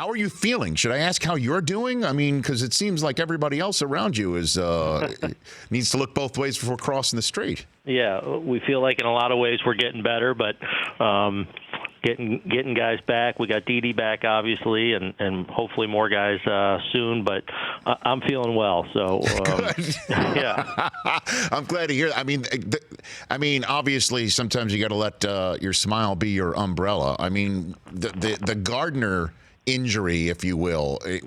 how are you feeling? Should I ask how you're doing? I mean, because it seems like everybody else around you is needs to look both ways before crossing the street. Yeah, we feel like in a lot of ways we're getting better, but getting guys back. We got Didi back, obviously, and hopefully more guys soon. But I'm feeling well. So yeah, I'm glad to hear that. I mean, obviously, sometimes you got to let your smile be your umbrella. I mean, the Gardner injury, if you will, it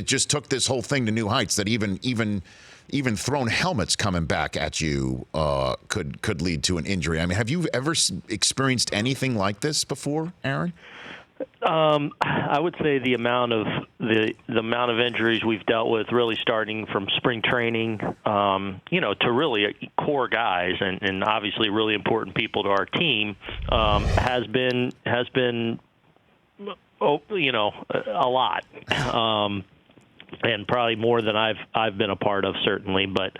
just took this whole thing to new heights. That even thrown helmets coming back at you could lead to an injury. I mean, have you ever experienced anything like this before, Aaron? I would say the amount of injuries we've dealt with, really starting from spring training, to really core guys and obviously really important people to our team, has been a lot. And probably more than I've been a part of, certainly. But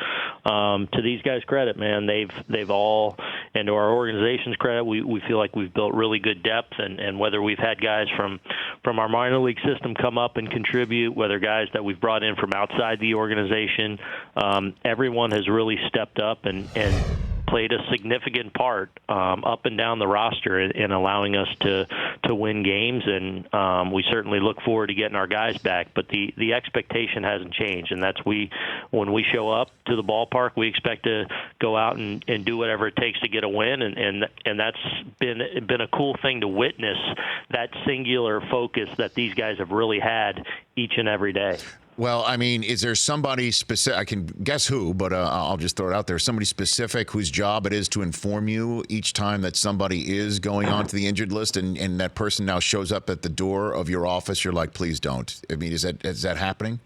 to these guys' credit, man, they've all, and to our organization's credit, we feel like we've built really good depth. And whether we've had guys from our minor league system come up and contribute, whether guys that we've brought in from outside the organization, everyone has really stepped up and played a significant part up and down the roster in allowing us to win games, and we certainly look forward to getting our guys back. But the expectation hasn't changed, and that's when we show up to the ballpark, we expect to go out and do whatever it takes to get a win, and that's been a cool thing to witness, that singular focus that these guys have really had each and every day. Well, I mean, is there somebody specific? I can guess who, but I'll just throw it out there. Somebody specific whose job it is to inform you each time that somebody is going onto the injured list, and that person now shows up at the door of your office. You're like, please don't. I mean, is that happening?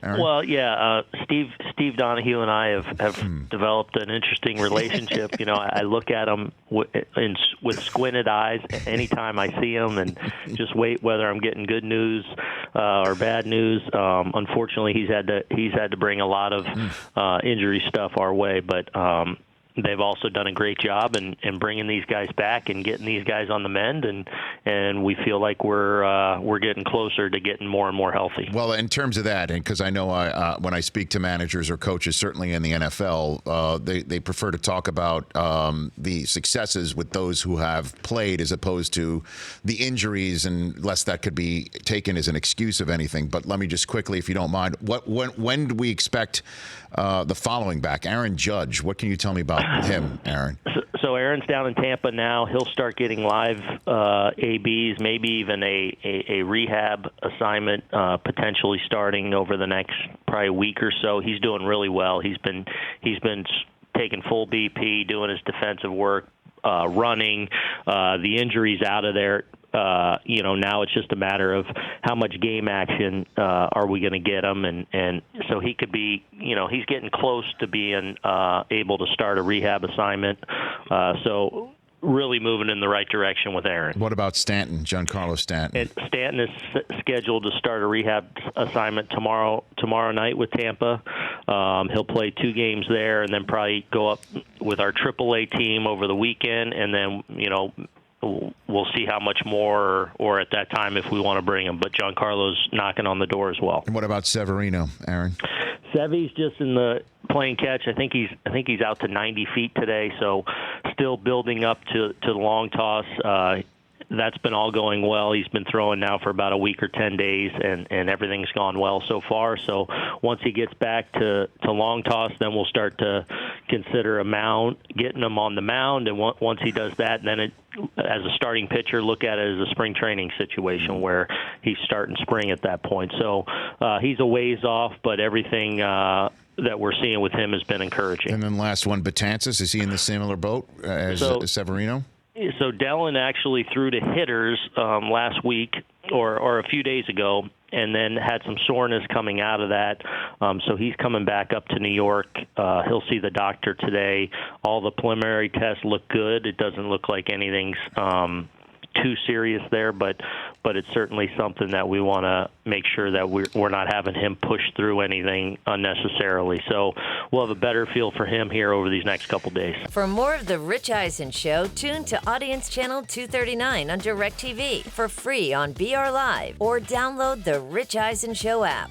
Well, yeah. Steve Donahue and I have developed an interesting relationship. I look at him with squinted eyes anytime I see him, and just wait whether I'm getting good news or bad news. Unfortunately, he's had to bring a lot of injury stuff our way, but they've also done a great job in bringing these guys back and getting these guys on the mend, and we feel like we're getting closer to getting more and more healthy. Well, in terms of that, and because I know when I speak to managers or coaches, certainly in the NFL, they prefer to talk about the successes with those who have played as opposed to the injuries, unless that could be taken as an excuse of anything. But let me just quickly, if you don't mind, when do we expect the following back? Aaron Judge, what can you tell me about him, Aaron? So Aaron's down in Tampa now. He'll start getting live ABs, maybe even a rehab assignment, potentially starting over the next probably week or so. He's doing really well. He's been taking full BP, doing his defensive work, running. The injury's out of there. Now it's just a matter of how much game action are we going to get him, and so he could be, he's getting close to being able to start a rehab assignment. So really moving in the right direction with Aaron. What about Stanton, Giancarlo Stanton? And Stanton is scheduled to start a rehab assignment tomorrow night with Tampa. He'll play 2 games there, and then probably go up with our AAA team over the weekend, and then we'll see how much more, or at that time if we want to bring him. But Giancarlo's knocking on the door as well. And what about Severino, Aaron? Sevy's just in the playing catch. I think he's out to 90 feet today, so still building up to the long toss. That's been all going well. He's been throwing now for about a week or 10 days, and everything's gone well so far. So once he gets back to long toss, then we'll start to consider getting him on the mound. And once he does that, then as a starting pitcher, look at it as a spring training situation where he's starting spring at that point. So he's a ways off, but everything that we're seeing with him has been encouraging. And then last one, Betances, is he in the similar boat as Severino? So Dellin actually threw to hitters last week or a few days ago, and then had some soreness coming out of that. So he's coming back up to New York. He'll see the doctor today. All the preliminary tests look good. It doesn't look like anything's too serious there, but but it's certainly something that we want to make sure that we're not having him push through anything unnecessarily. So we'll have a better feel for him here over these next couple days. For more of The Rich Eisen Show, tune to Audience Channel 239 on DirecTV for free on BR Live or download the Rich Eisen Show app.